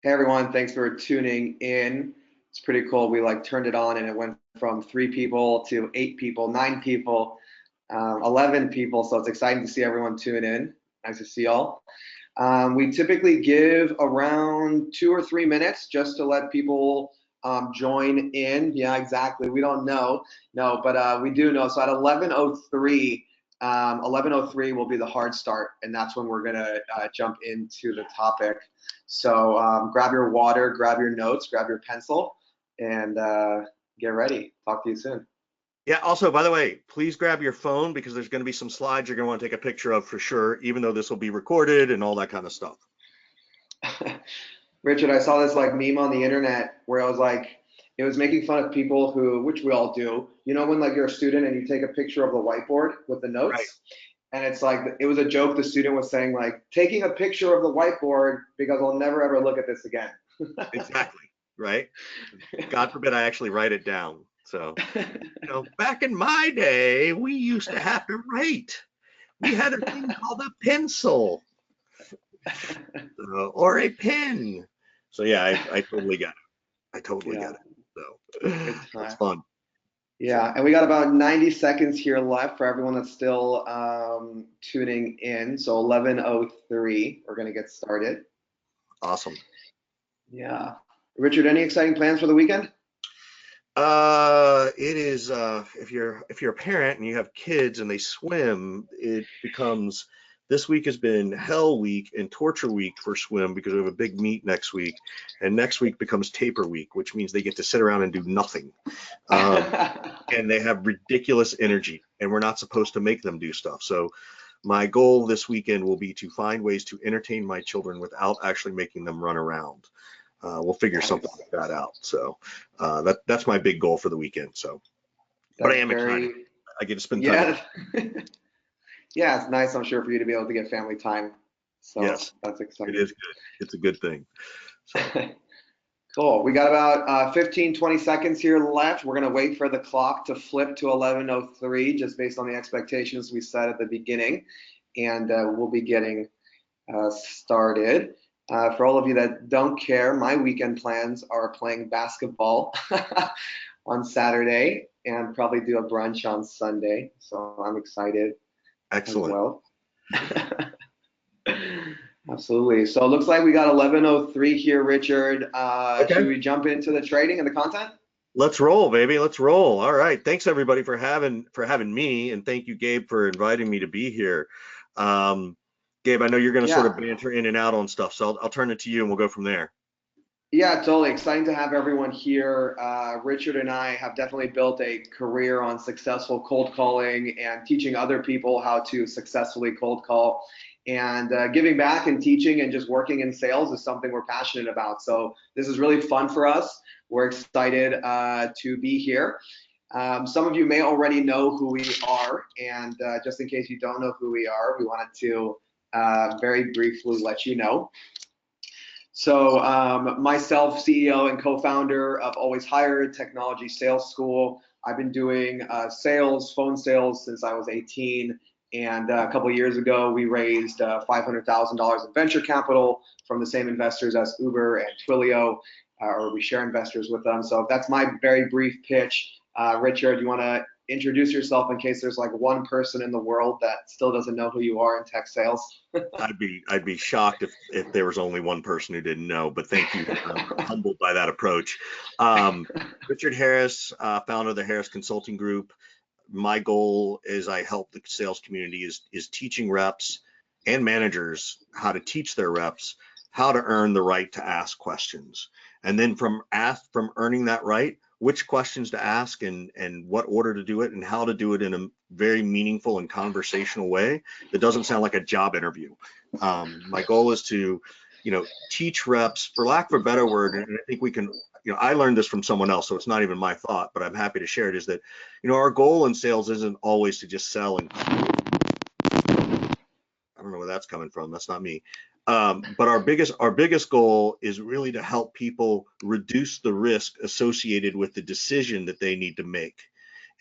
Hey everyone, thanks for tuning in. It's pretty cool. We like turned it on and it went from 3 people to 8 people, 9 people, 11 people. So it's exciting to see everyone tune in. Nice to see y'all. We typically give around 2 or 3 minutes just to let people join in. Yeah, exactly. We don't know, no, but we do know. So at 11:03 will be the hard start, and that's when we're gonna jump into the topic. So grab your water, grab your notes, grab your pencil, and get ready. Talk to you soon. Yeah, also, by the way, please grab your phone because there's going to be some slides you're going to want to take a picture of for sure, even though this will be recorded and all that kind of stuff. Richard, I saw this like meme on the internet where I was like, it was making fun of people who, which we all do, you know, when like you're a student and you take a picture of the whiteboard with the Right. notes, and it's like it was a joke. The student was saying like, taking a picture of the whiteboard because I'll never ever look at this again. Exactly. Right. God forbid I actually write it down. So, back in my day, we used to have to write. We had a thing called a pencil or a pen. So, yeah, I totally get it. I totally Yeah, get it. So, good that's time. fun. Yeah, and we got about 90 seconds here left for everyone that's still tuning in. So 11:03, we're gonna get started. Awesome. Yeah. Richard, any exciting plans for the weekend? It is if you're a parent and you have kids and they swim, it becomes this week has been hell week and torture week for swim because we have a big meet next week, and next week becomes taper week, which means they get to sit around and do nothing. And they have ridiculous energy, and we're not supposed to make them do stuff. So my goal this weekend will be to find ways to entertain my children without actually making them run around. We'll figure something Nice. like that out. So that's my big goal for the weekend. So, but I That's am excited. very, I get to spend time with them. yeah. Yeah, it's nice, I'm sure, for you to be able to get family time. So Yes, that's it exciting. is good. It's a good thing. So, Cool. We got about 15, 20 seconds here left. We're going to wait for the clock to flip to 11:03, just based on the expectations we set at the beginning. And we'll be getting started. For all of you that don't care, my weekend plans are playing basketball on Saturday and probably do a brunch on Sunday. So I'm excited as excellent. well. Absolutely. So it looks like we got 11:03 here, Richard. Okay. Should we jump into the trading and the content? Let's roll, baby. Let's roll. All right. Thanks everybody for having me, and thank you, Gabe, for inviting me to be here. Um, Gabe, I know you're going to sort of Yeah. banter in and out on stuff, so I'll turn it to you, and we'll go from there. Yeah, totally. Exciting to have everyone here. Richard and I have definitely built a career on successful cold calling and teaching other people how to successfully cold call. And giving back and teaching and just working in sales is something we're passionate about. So this is really fun for us. We're excited to be here. Some of you may already know who we are. And just in case you don't know who we are, we wanted to very briefly let you know. So myself, CEO and co-founder of Always Hired Technology Sales School. I've been doing sales, phone sales since I was 18. And a couple of years ago, we raised $500,000 in venture capital from the same investors as Uber and Twilio, or we share investors with them. So that's my very brief pitch. Richard, you want to introduce yourself in case there's like one person in the world that still doesn't know who you are in tech sales? I'd be shocked if there was only one person who didn't know, but thank you. I'm humbled by that approach. Richard Harris, founder of the Harris Consulting Group. My goal as I help the sales community is teaching reps and managers how to teach their reps how to earn the right to ask questions. And then from earning that right, which questions to ask and what order to do it and how to do it in a very meaningful and conversational way that doesn't sound like a job interview. My goal is to, teach reps, for lack of a better word, and I think we can, I learned this from someone else, so it's not even my thought, but I'm happy to share it, is that, our goal in sales isn't always to just sell and I don't know where that's coming from. That's not me. But our biggest goal is really to help people reduce the risk associated with the decision that they need to make.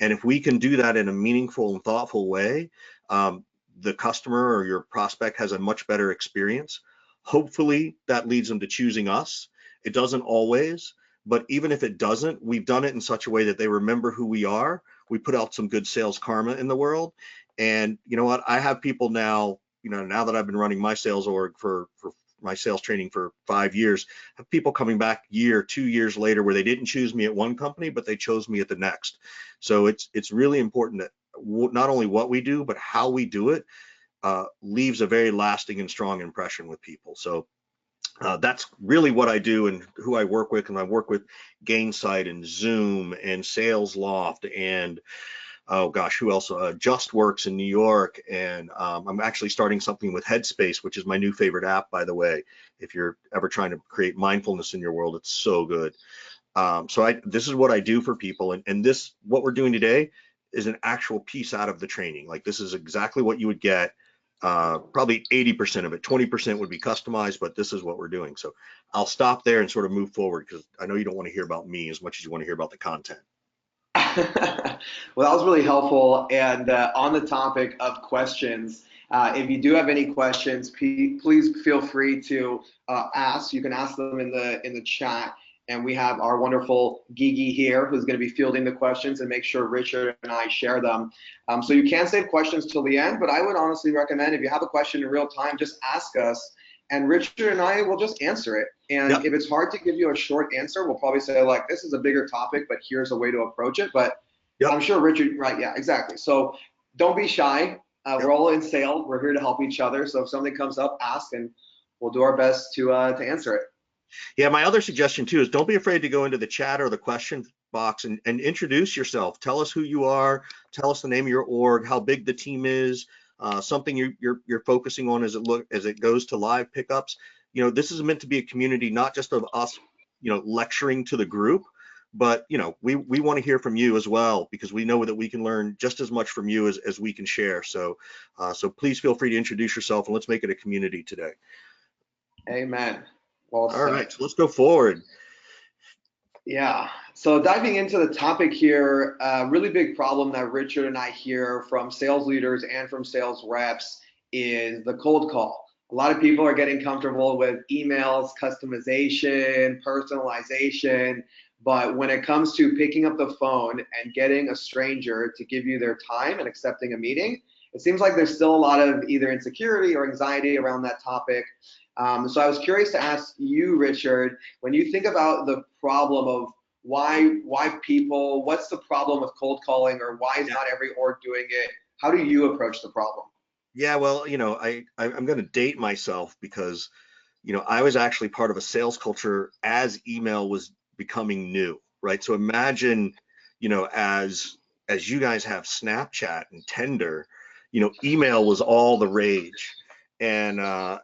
And if we can do that in a meaningful and thoughtful way, the customer or your prospect has a much better experience. Hopefully that leads them to choosing us. It doesn't always, but even if it doesn't, we've done it in such a way that they remember who we are. We put out some good sales karma in the world. And you know what? I have people now, now that I've been running my sales org for my sales training for 5 years, have people coming back year, 2 years later where they didn't choose me at one company, but they chose me at the next. So it's really important that not only what we do, but how we do it leaves a very lasting and strong impression with people. So that's really what I do and who I work with. And I work with Gainsight and Zoom and Sales Loft and oh gosh, who else? JustWorks in New York. And I'm actually starting something with Headspace, which is my new favorite app, by the way. If you're ever trying to create mindfulness in your world, it's so good. So this is what I do for people. And this, what we're doing today is an actual piece out of the training. Like this is exactly what you would get. Probably 80% of it, 20% would be customized, but this is what we're doing. So I'll stop there and sort of move forward because I know you don't want to hear about me as much as you want to hear about the content. Well, that was really helpful. And on the topic of questions, if you do have any questions, please feel free to ask. You can ask them in the chat. And we have our wonderful Gigi here who's going to be fielding the questions and make sure Richard and I share them. So you can save questions till the end, but I would honestly recommend if you have a question in real time, just ask us and Richard and I will just answer it. And Yep. if it's hard to give you a short answer, we'll probably say like, this is a bigger topic, but here's a way to approach it. But Yep. I'm sure Richard, right? Yeah, exactly. So don't be shy. Yep. We're all in sales. We're here to help each other. So if something comes up, ask and we'll do our best to answer it. Yeah, my other suggestion too is don't be afraid to go into the chat or the question box and introduce yourself. Tell us who you are. Tell us the name of your org, how big the team is, something you're focusing on as it goes to live pickups. This is meant to be a community, not just of us, lecturing to the group, but we want to hear from you as well because we know that we can learn just as much from you as we can share. So please feel free to introduce yourself and let's make it a community today. Amen. Well All right, so let's go forward. Yeah, so diving into the topic here, a really big problem that Richard and I hear from sales leaders and from sales reps is the cold call. A lot of people are getting comfortable with emails, customization, personalization, but when it comes to picking up the phone and getting a stranger to give you their time and accepting a meeting, it seems like there's still a lot of either insecurity or anxiety around that topic. So I was curious to ask you, Richard, when you think about the problem of why people, what's the problem with cold calling or why is not every org doing it? How do you approach the problem? Yeah, well, I'm going to date myself because, I was actually part of a sales culture as email was becoming new, right? So imagine, as you guys have Snapchat and Tinder, email was all the rage. And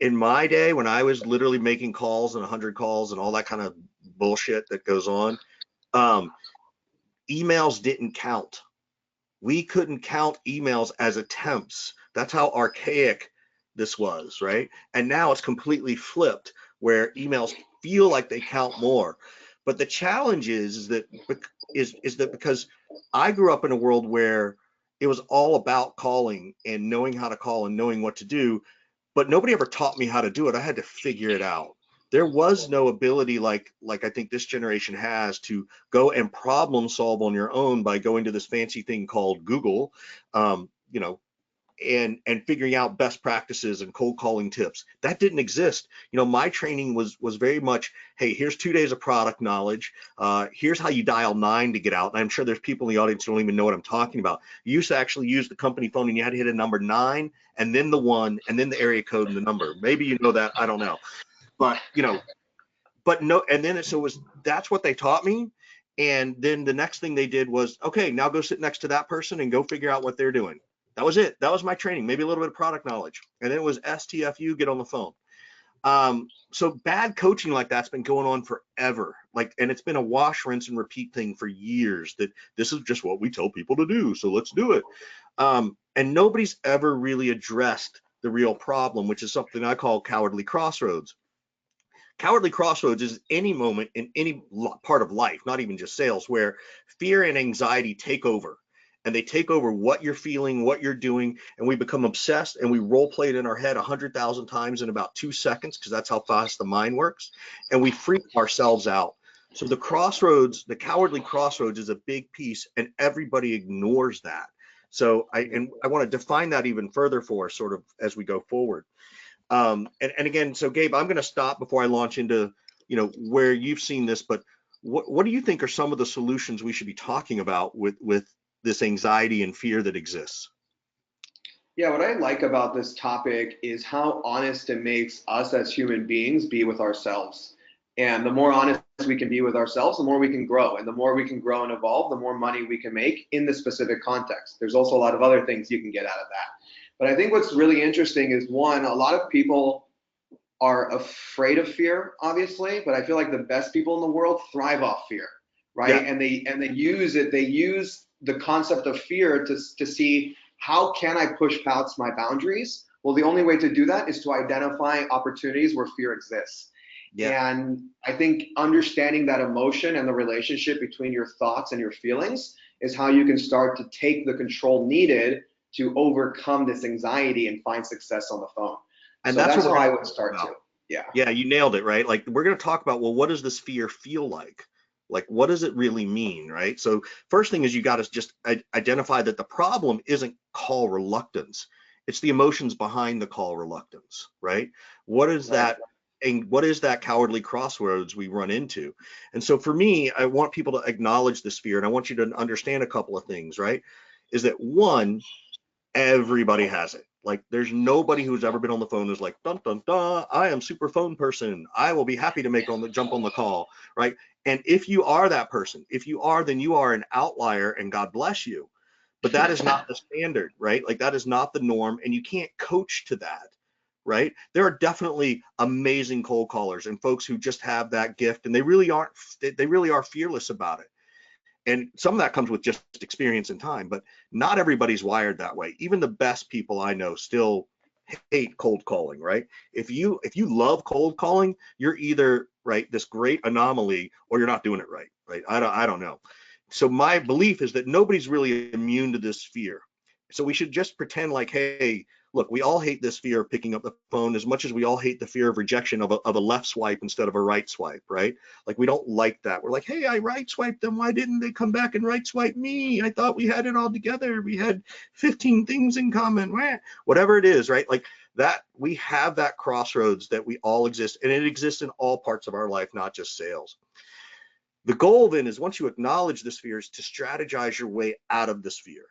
in my day, when I was literally making calls and 100 calls and all that kind of bullshit that goes on, emails didn't count. We couldn't count emails as attempts. That's how archaic this was, right? And now it's completely flipped where emails feel like they count more. But the challenge is that because I grew up in a world where it was all about calling and knowing how to call and knowing what to do, but nobody ever taught me how to do it. I had to figure it out. There was no ability like I think this generation has to go and problem solve on your own by going to this fancy thing called Google, and figuring out best practices and cold calling tips. That didn't exist. My training was very much, hey, here's 2 days of product knowledge. Here's how you dial 9 to get out. And I'm sure there's people in the audience who don't even know what I'm talking about. You used to actually use the company phone and you had to hit a number 9 and then the 1 and then the area code and the number. Maybe you know that, I don't know. But no, and then that's what they taught me. And then the next thing they did was, okay, now go sit next to that person and go figure out what they're doing. That was it. That was my training, maybe a little bit of product knowledge. And then it was STFU, get on the phone. So bad coaching like that's been going on forever. And it's been a wash, rinse, and repeat thing for years that this is just what we tell people to do. So let's do it. And nobody's ever really addressed the real problem, which is something I call cowardly crossroads. Cowardly crossroads is any moment in any part of life, not even just sales, where fear and anxiety take over. and they take over what you're feeling, what you're doing, and we become obsessed and we role play it in our head 100,000 times in about 2 seconds, because that's how fast the mind works, and we freak ourselves out. So the crossroads, the cowardly crossroads, is a big piece, and everybody ignores that. So I want to define that even further for us sort of as we go forward. And again, so Gabe, I'm going to stop before I launch into, where you've seen this, but what do you think are some of the solutions we should be talking about with this anxiety and fear that exists? Yeah, what I like about this topic is how honest it makes us as human beings be with ourselves. And the more honest we can be with ourselves, the more we can grow. And the more we can grow and evolve, the more money we can make in the specific context. There's also a lot of other things you can get out of that. But I think what's really interesting is, one, a lot of people are afraid of fear, obviously, but I feel like the best people in the world thrive off fear, right? Yeah. And they use it, they use the concept of fear to see, how can I push past my boundaries? Well, the only way to do that is to identify opportunities where fear exists. Yeah. And I think understanding that emotion and the relationship between your thoughts and your feelings is how you can start to take the control needed to overcome this anxiety and find success on the phone. And So that's what that's we're how I going to would talk start about. to. Yeah. Yeah, you nailed it, right? Like, we're going to talk about, well, what does this fear feel like? Like, what does it really mean, right? So first thing is, you got to just identify that the problem isn't call reluctance. It's the emotions behind the call reluctance, right? What is Right. that? And what is that cowardly crossroads we run into? And so for me, I want people to acknowledge this fear, and I want you to understand a couple of things, right? Is that, one, everybody has it. Like, there's nobody who's ever been on the phone who's like, dun dun dun, I am super phone person, I will be happy to jump on the call, right? And if you are that person, if you are, then you are an outlier, and God bless you. But that is not the standard, right? Like, that is not the norm, and you can't coach to that, right? There are definitely amazing cold callers and folks who just have that gift, and they really are fearless about it. And some of that comes with just experience and time, but not everybody's wired that way. Even the best people I know still hate cold calling, right? If you love cold calling, you're either, right, this great anomaly, or you're not doing it right, right? I don't know. So my belief is that nobody's really immune to this fear. So we should just pretend like, hey, look, we all hate this fear of picking up the phone as much as we all hate the fear of rejection of a left swipe instead of a right swipe, right? Like, we don't like that. We're like, hey, I right swiped them. Why didn't they come back and right swipe me? I thought we had it all together. We had 15 things in common. Whatever it is, right? Like that, we have that crossroads that we all exist, and it exists in all parts of our life, not just sales. The goal then is, once you acknowledge this fear, is to strategize your way out of this fear,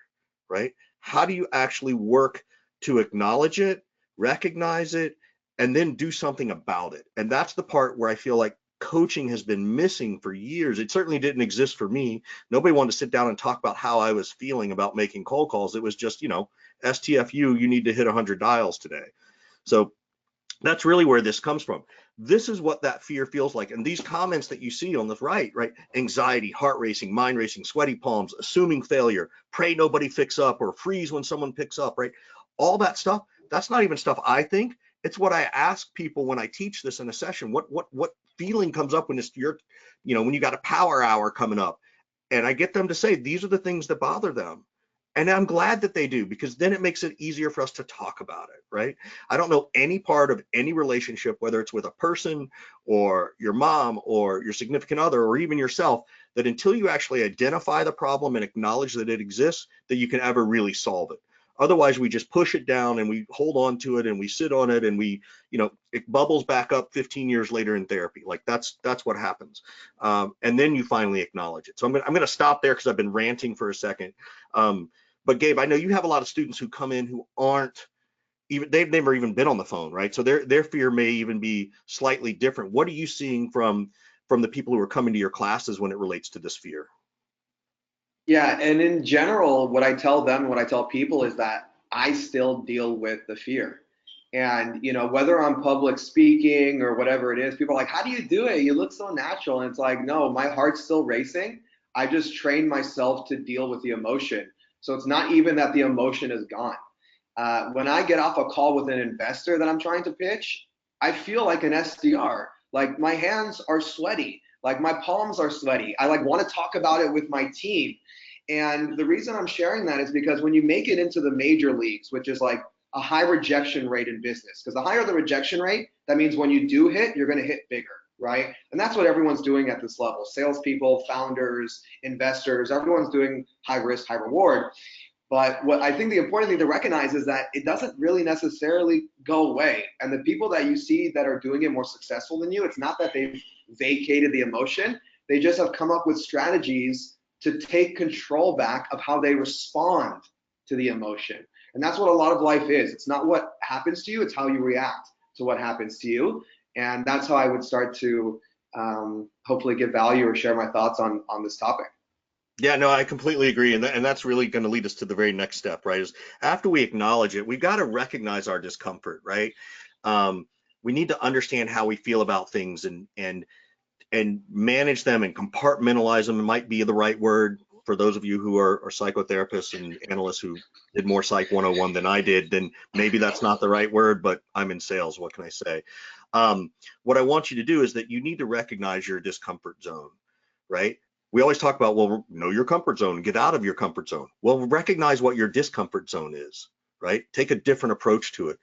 right? How do you actually work to acknowledge it, recognize it, and then do something about it? And that's the part where I feel like coaching has been missing for years. It certainly didn't exist for me. Nobody wanted to sit down and talk about how I was feeling about making cold calls. It was just, STFU, you need to hit 100 dials today. So that's really where this comes from. This is what that fear feels like. And these comments that you see on the right, anxiety, heart racing, mind racing, sweaty palms, assuming failure, pray nobody picks up, or freeze when someone picks up, right? All that stuff, that's not even stuff I think. It's what I ask people when I teach this in a session. What feeling comes up when it's when you got a power hour coming up? And I get them to say, these are the things that bother them. And I'm glad that they do, because then it makes it easier for us to talk about it, right? I don't know any part of any relationship, whether it's with a person or your mom or your significant other or even yourself, that until you actually identify the problem and acknowledge that it exists, that you can ever really solve it. Otherwise, we just push it down and we hold on to it and we sit on it, and it bubbles back up 15 years later in therapy. Like, that's what happens. And then you finally acknowledge it. So I'm going to stop there, because I've been ranting for a second. But Gabe, I know you have a lot of students who come in who aren't even, they've never even been on the phone, right? So their fear may even be slightly different. What are you seeing from the people who are coming to your classes when it relates to this fear? Yeah, and in general, what I tell them, what I tell people is that I still deal with the fear. And, whether I'm public speaking or whatever it is, people are like, how do you do it? You look so natural. And it's like, no, my heart's still racing. I just trained myself to deal with the emotion. So it's not even that the emotion is gone. When I get off a call with an investor that I'm trying to pitch, I feel like an SDR. Like, my hands are sweaty. Like, my palms are sweaty. I want to talk about it with my team. And the reason I'm sharing that is because when you make it into the major leagues, which is like a high rejection rate in business, because the higher the rejection rate, that means when you do hit, you're going to hit bigger, right? And that's what everyone's doing at this level. Salespeople, founders, investors, everyone's doing high risk, high reward. But what I think the important thing to recognize is that it doesn't really necessarily go away. And the people that you see that are doing it more successful than you, it's not that they've vacated the emotion. They just have come up with strategies to take control back of how they respond to the emotion. And that's what a lot of life is. It's not what happens to you, it's how you react to what happens to you. And that's how I would start to hopefully give value or share my thoughts on this topic. Yeah, no, I completely agree. And that's really going to lead us to the very next step, right? Is after we acknowledge it, we've got to recognize our discomfort, right? Um, we need to understand how we feel about things and manage them and compartmentalize them. It might be the right word for those of you who are psychotherapists and analysts who did more Psych 101 than I did, then maybe that's not the right word, but I'm in sales. What can I say? What I want you to do is that you need to recognize your discomfort zone, right? We always talk about, well, know your comfort zone, get out of your comfort zone. Well, recognize what your discomfort zone is, right? Take a different approach to it.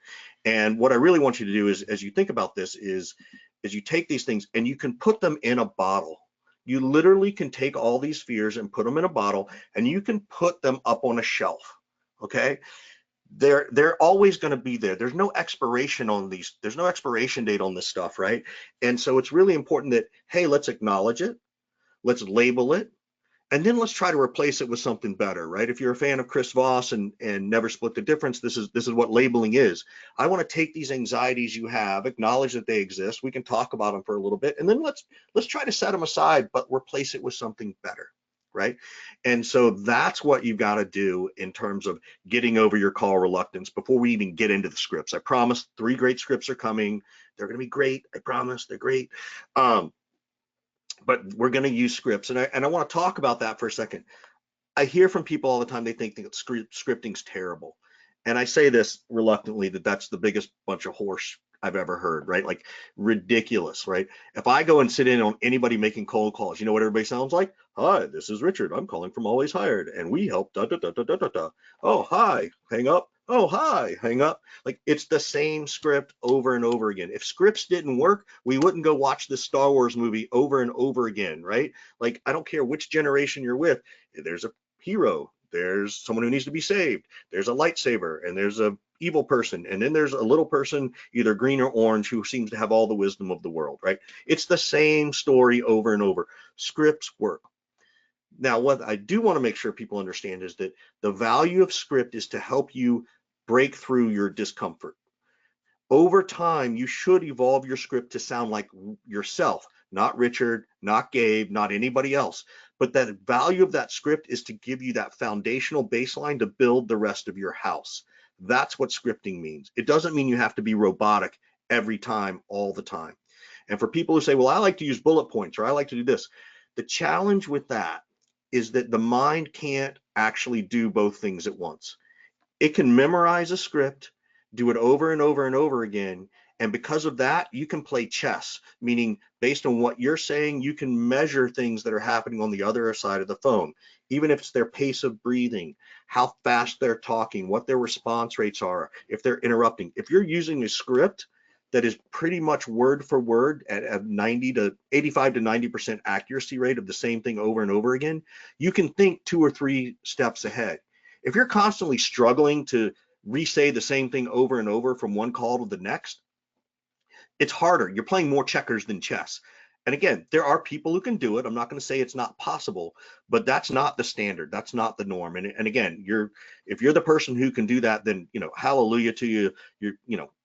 And what I really want you to do is, as you think about this, is you take these things and you can put them in a bottle. You literally can take all these fears and put them in a bottle, and you can put them up on a shelf, okay? They're always going to be there. There's no expiration on these. There's no expiration date on this stuff, right? And so it's really important that, hey, let's acknowledge it. Let's label it, and then let's try to replace it with something better, right? If you're a fan of Chris Voss and Never Split the Difference, this is what labeling is. I want to take these anxieties you have, acknowledge that they exist. We can talk about them for a little bit, and then let's try to set them aside, but replace it with something better, right? And so that's what you've got to do in terms of getting over your call reluctance before we even get into the scripts. I promise 3 great scripts are coming. They're going to be great. I promise they're great. But we're going to use scripts, and I want to talk about that for a second. I hear from people all the time they think that scripting's terrible, and I say this reluctantly that that's the biggest bunch of horse I've ever heard, right? Like ridiculous, right? If I go and sit in on anybody making cold calls, you know what everybody sounds like? Hi, this is Richard. I'm calling from Always Hired, and we help da da da da da da da. Oh, hi, hang up. Oh, hi, hang up. Like it's the same script over and over again. If scripts didn't work, we wouldn't go watch this Star Wars movie over and over again, right? Like I don't care which generation you're with. There's a hero, there's someone who needs to be saved, there's a lightsaber, and there's a evil person, and then there's a little person, either green or orange, who seems to have all the wisdom of the world, right? It's the same story over and over. Scripts work. Now, what I do want to make sure people understand is that the value of script is to help you break through your discomfort. Over time, you should evolve your script to sound like yourself, not Richard, not Gabe, not anybody else. But that value of that script is to give you that foundational baseline to build the rest of your house. That's what scripting means. It doesn't mean you have to be robotic every time, all the time. And for people who say, well, I like to use bullet points, or I like to do this, the challenge with that is that the mind can't actually do both things at once. It can memorize a script, do it over and over and over again. And because of that, you can play chess, meaning based on what you're saying, you can measure things that are happening on the other side of the phone, even if it's their pace of breathing, how fast they're talking, what their response rates are, if they're interrupting. If you're using a script that is pretty much word for word at a 85 to 90% accuracy rate of the same thing over and over again, you can think 2 or 3 steps ahead. If you're constantly struggling to re-say the same thing over and over from one call to the next, it's harder. You're playing more checkers than chess. And again, there are people who can do it. I'm not going to say it's not possible, but that's not the standard. That's not the norm. And again, if you're the person who can do that, then hallelujah to you.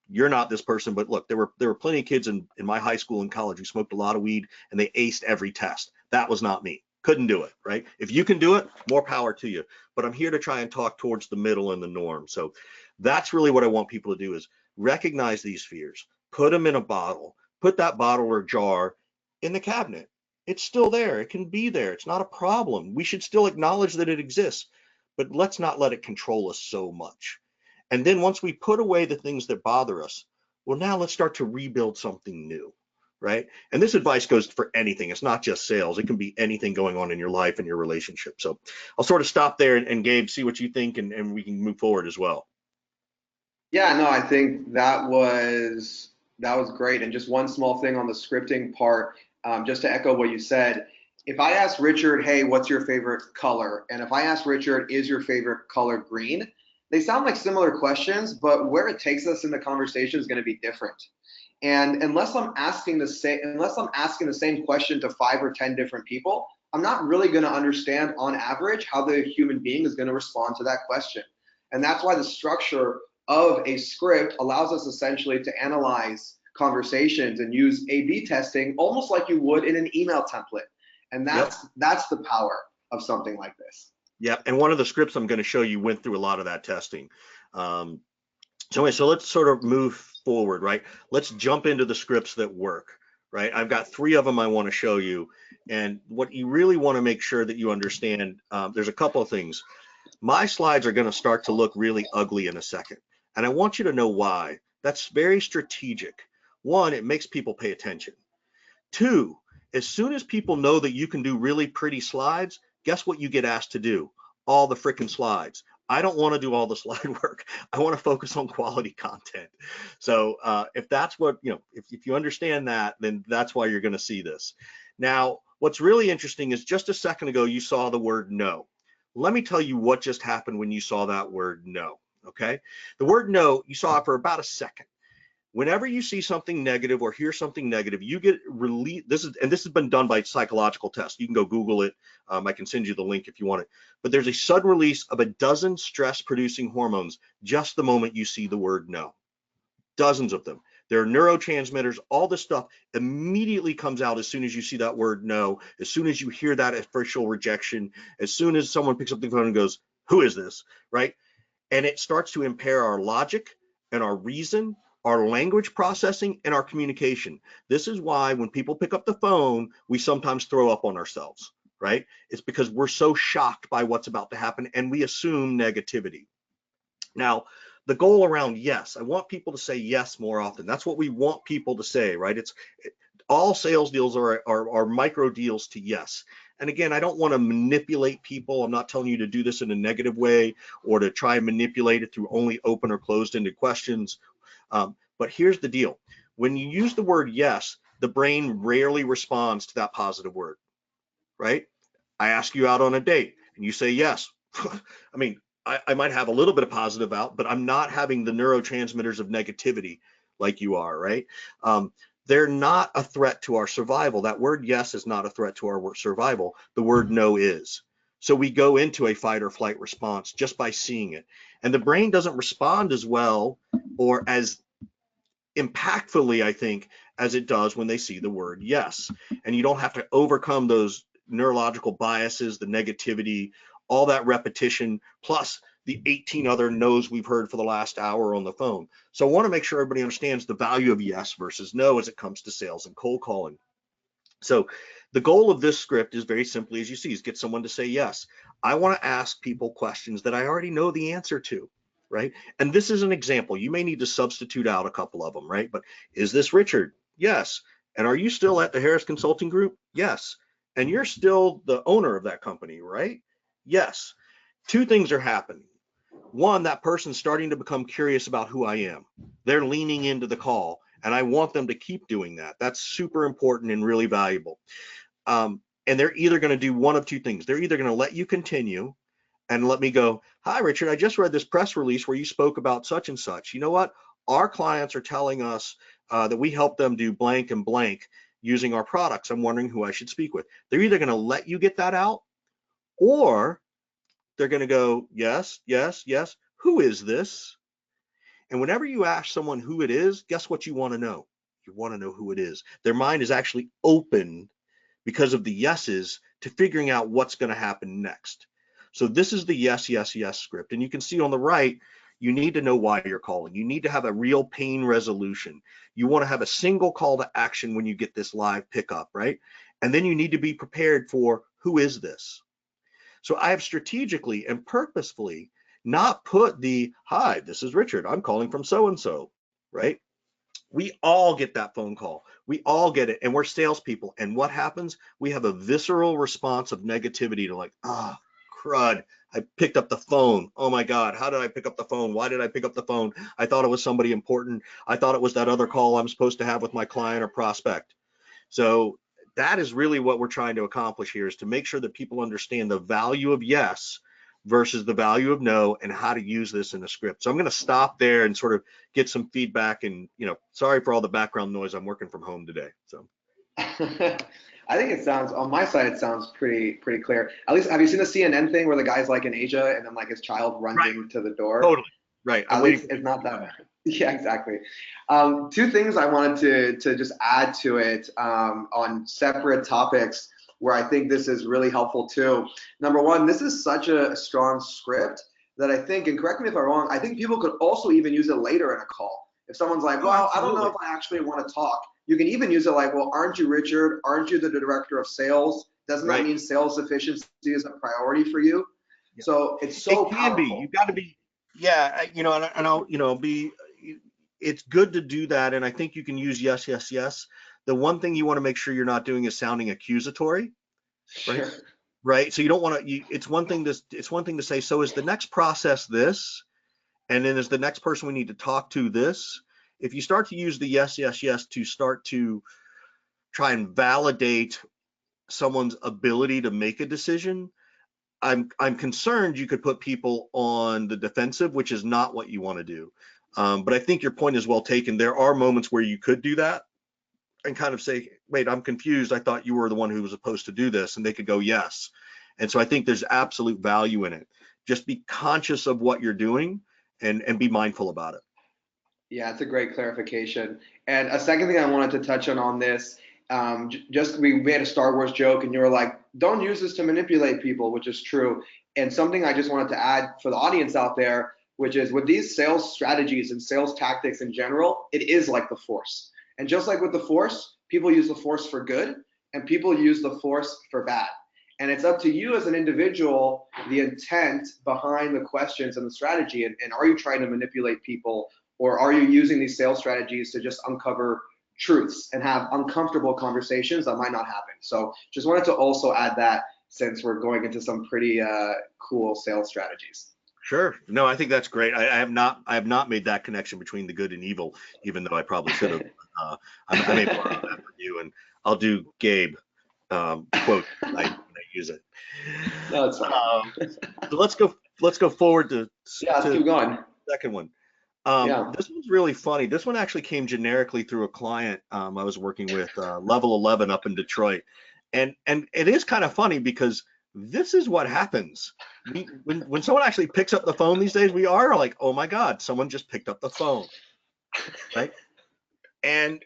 You're not this person. But look, there were plenty of kids in my high school and college who smoked a lot of weed and they aced every test. That was not me. Couldn't do it, right? If you can do it, more power to you. But I'm here to try and talk towards the middle and the norm. So that's really what I want people to do, is recognize these fears, put them in a bottle, put that bottle or jar in the cabinet. It's still there. It can be there. It's not a problem. We should still acknowledge that it exists, but let's not let it control us so much. And then once we put away the things that bother us, well, now let's start to rebuild something new. right? And this advice goes for anything. It's not just sales. It can be anything going on in your life and your relationship. So I'll sort of stop there and Gabe, see what you think, and we can move forward as well. Yeah, no, I think that was great. And just one small thing on the scripting part, just to echo what you said. If I ask Richard, "Hey, what's your favorite color?" and if I ask Richard, "Is your favorite color green?" They sound like similar questions, but where it takes us in the conversation is going to be different. And unless I'm asking the same question to 5 or 10 different people, I'm not really going to understand on average how the human being is going to respond to that question. And that's why the structure of a script allows us essentially to analyze conversations and use A/B testing almost like you would in an email template. And Yep. that's the power of something like this. Yep. And one of the scripts I'm going to show you went through a lot of that testing. Um, So anyway, so let's sort of move forward, right? Let's jump into the scripts that work, right? I've got 3 of them I want to show you. And what you really want to make sure that you understand, there's a couple of things. My slides are going to start to look really ugly in a second. And I want you to know why. That's very strategic. 1, it makes people pay attention. 2, as soon as people know that you can do really pretty slides, guess what you get asked to do? All the freaking slides. I don't want to do all the slide work. I want to focus on quality content. So if that's what, if you understand that, then that's why you're going to see this. Now, what's really interesting is just a second ago, you saw the word no. Let me tell you what just happened when you saw that word no, okay? The word no, you saw it for about a second. Whenever you see something negative or hear something negative, you get released. This has been done by psychological tests. You can go Google it. I can send you the link if you want it. But there's a sudden release of a dozen stress-producing hormones just the moment you see the word no. Dozens of them. There are neurotransmitters. All this stuff immediately comes out as soon as you see that word no, as soon as you hear that official rejection, as soon as someone picks up the phone and goes, "Who is this?" Right? And it starts to impair our logic and our reason, our language processing, and our communication. This is why when people pick up the phone, we sometimes throw up on ourselves, right? It's because we're so shocked by what's about to happen and we assume negativity. Now, the goal around yes, I want people to say yes more often. That's what we want people to say, right? All sales deals are micro deals to yes. And again, I don't want to manipulate people. I'm not telling you to do this in a negative way or to try and manipulate it through only open or closed-ended questions. But here's the deal. When you use the word yes, the brain rarely responds to that positive word, right? I ask you out on a date and you say yes. I mean, I might have a little bit of positive out, but I'm not having the neurotransmitters of negativity like you are, right? They're not a threat to our survival. That word yes is not a threat to our survival. The word no is. So we go into a fight or flight response just by seeing it. And the brain doesn't respond as well or as impactfully, I think, as it does when they see the word yes. And you don't have to overcome those neurological biases, the negativity, all that repetition, plus the 18 other no's we've heard for the last hour on the phone. So I want to make sure everybody understands the value of yes versus no as it comes to sales and cold calling. So the goal of this script is very simply, as you see, is get someone to say yes. I want to ask people questions that I already know the answer to, right? And this is an example. You may need to substitute out a couple of them, right? But is this Richard? Yes. And are you still at the Harris Consulting Group? Yes. And you're still the owner of that company, right? Yes. 2 things are happening. 1, that person's starting to become curious about who I am. They're leaning into the call, and I want them to keep doing that. That's super important and really valuable. And they're either going to do one of 2 things. They're either going to let you continue and let me go, "Hi, Richard, I just read this press release where you spoke about such and such. You know what? Our clients are telling us that we help them do blank and blank using our products. I'm wondering who I should speak with." They're either going to let you get that out, or they're going to go, "Yes, yes, yes. Who is this?" And whenever you ask someone who it is, guess what you want to know? You want to know who it is. Their mind is actually open because of the yeses to figuring out what's going to happen next. So this is the yes, yes, yes script. And you can see on the right, you need to know why you're calling. You need to have a real pain resolution. You want to have a single call to action when you get this live pickup, right? And then you need to be prepared for who is this? So I have strategically and purposefully not put the, "Hi, this is Richard. I'm calling from so-and-so," right? We all get that phone call. We all get it. And we're salespeople. And what happens? We have a visceral response of negativity to like, ah, crud. I picked up the phone. Oh my God. How did I pick up the phone? Why did I pick up the phone? I thought it was somebody important. I thought it was that other call I'm supposed to have with my client or prospect. So that is really what we're trying to accomplish here, is to make sure that people understand the value of yes versus the value of no, and how to use this in a script. So I'm going to stop there and sort of get some feedback. And, sorry for all the background noise. I'm working from home today. So I think it sounds, on my side, it sounds pretty clear. At least, have you seen the CNN thing where the guy's like in Asia and then like his child runs right, into the door? totally right. At least it's not that bad. Yeah, exactly. Two things I wanted to just add to it on separate topics where I think this is really helpful too. Number one, this is such a strong script that I think, and correct me if I'm wrong, I think people could also even use it later in a call. If someone's like, well, I don't know if I actually want to talk, you can even use it like, well, aren't you Richard? Aren't you the director of sales? Doesn't that mean sales efficiency is a priority for you? Yeah. So it's so it can powerful. be. You got to be. Yeah, and I'll be. It's good to do that, and I think you can use yes, yes, yes. The one thing you want to make sure you're not doing is sounding accusatory, right? Sure. Right. So you don't want to. It's one thing to say. So is the next process this, and then is the next person we need to talk to this? If you start to use the yes, yes, yes to start to try and validate someone's ability to make a decision, I'm concerned you could put people on the defensive, which is not what you want to do. But I think your point is well taken. There are moments where you could do that and kind of say, wait, I'm confused. I thought you were the one who was supposed to do this. And they could go, yes. And so I think there's absolute value in it. Just be conscious of what you're doing and be mindful about it. Yeah, it's a great clarification. And a second thing I wanted to touch on this, just we made a Star Wars joke and you were like, don't use this to manipulate people, which is true. And something I just wanted to add for the audience out there, which is with these sales strategies and sales tactics in general, it is like the Force. And just like with the Force, people use the Force for good and people use the Force for bad. And it's up to you as an individual, the intent behind the questions and the strategy. And are you trying to manipulate people, or are you using these sales strategies to just uncover truths and have uncomfortable conversations that might not happen? So just wanted to also add that, since we're going into some pretty cool sales strategies. Sure. No, I think that's great. I have not made that connection between the good and evil, even though I probably should have. I may borrow that from you, and I'll do Gabe quote when I use it. No, it's fine. So let's go forward to let's keep going. The second one. This one's really funny. This one actually came generically through a client I was working with, Level 11 up in Detroit, and it is kind of funny because this is what happens. When someone actually picks up the phone these days, we are like, oh my God, someone just picked up the phone, right? And